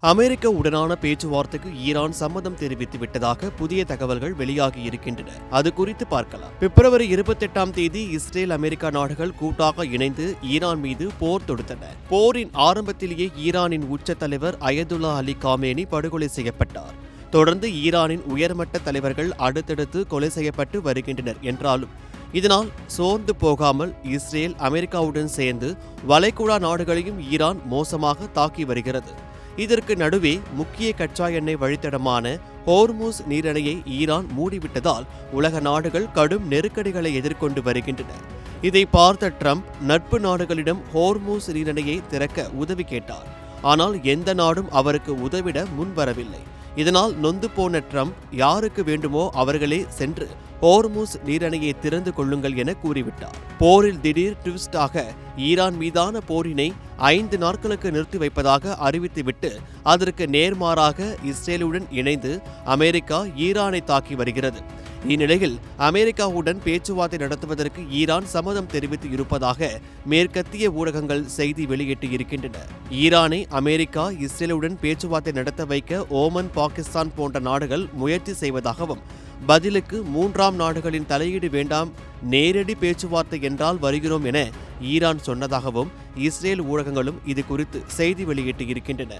அமெரிக்க உடனான பேச்சுவார்த்தைக்கு ஈரான் சம்மதம் தெரிவித்து விட்டதாக புதிய தகவல்கள் வெளியாகி இருக்கின்றன. அது குறித்து பார்க்கலாம். பிப்ரவரி 28ஆம் தேதி இஸ்ரேல் அமெரிக்கா நாடுகள் கூட்டாக இணைந்து ஈரான் மீது போர் தொடுத்தன. போரின் ஆரம்பத்திலேயே ஈரானின் உச்ச தலைவர் அயதுல்லா அலி காமேனி படுகொலை செய்யப்பட்டார். தொடர்ந்து ஈரானின் உயர்மட்ட தலைவர்கள் அடுத்தடுத்து கொலை செய்யப்பட்டு வருகின்றனர் என்றாலும் இதனால் சோர்ந்து போகாமல் இஸ்ரேல் அமெரிக்காவுடன் சேர்ந்து வளைகுடா நாடுகளையும் ஈரான் மோசமாக தாக்கி வருகிறது. இதற்கு நடுவே முக்கிய கச்சா எண்ணெய் வழித்தடமான ஹோர்முஸ் நீரிணையை ஈரான் மூடிவிட்டதால் உலக நாடுகள் கடும் நெருக்கடிகளை எதிர்கொண்டு வருகின்றன. இதை பார்த்த ட்ரம்ப் நட்பு நாடுகளிடம் ஹோர்முஸ் நீரிணையை திறக்க உதவி கேட்டார். ஆனால் எந்த நாடும் அவருக்கு உதவிட முன்வரவில்லை. இதனால் நொந்து போன ட்ரம்ப் யாருக்கு வேண்டுமோ அவர்களே சென்று ஹோர்முஸ் நீரிணையை திறந்து கொள்ளுங்கள் என கூறிவிட்டார். போரில் திடீர் ட்விஸ்டாக ஈரான் மீதான போரினை 5 நாட்களுக்கு நிறுத்தி வைப்பதாக அறிவித்துவிட்டு அதற்கு நேர்மாறாக இஸ்ரேலுடன் இணைந்து அமெரிக்கா ஈரானை தாக்கி வருகிறது. இந்நிலையில் அமெரிக்காவுடன் பேச்சுவார்த்தை நடத்துவதற்கு ஈரான் சம்மதம் தெரிவித்து இருப்பதாக மேற்கத்திய ஊடகங்கள் செய்தி வெளியிட்டு இருக்கின்றன. ஈரானை அமெரிக்கா இஸ்ரேலுடன் பேச்சுவார்த்தை நடத்த வைக்க ஓமன், பாகிஸ்தான் போன்ற நாடுகள் முயற்சி செய்வதாகவும் பதிலுக்கு 3ஆம் நாடுகளின் தலையீடு வேண்டாம், நேரடி பேச்சுவார்த்தை என்றால் வருகிறோம் என ஈரான் சொன்னதாகவும் இஸ்ரேல் ஊடகங்களும் இது குறித்து செய்தி வெளியிட்டு இருக்கின்றன.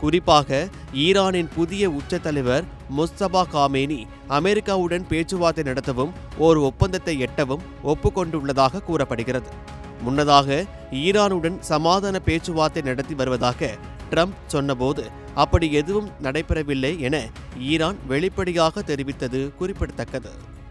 குறிப்பாக ஈரானின் புதிய உச்ச தலைவர் முஸ்தபா காமேனி அமெரிக்காவுடன் பேச்சுவார்த்தை நடத்தவும் ஒரு ஒப்பந்தத்தை எட்டவும் ஒப்புக்கொண்டுள்ளதாக கூறப்படுகிறது. முன்னதாக ஈரானுடன் சமாதான பேச்சுவார்த்தை நடத்தி வருவதாக ட்ரம்ப் சொன்னபோது அப்படி எதுவும் நடைபெறவில்லை என ஈரான் வெளிப்படையாக தெரிவித்தது குறிப்பிடத்தக்கது.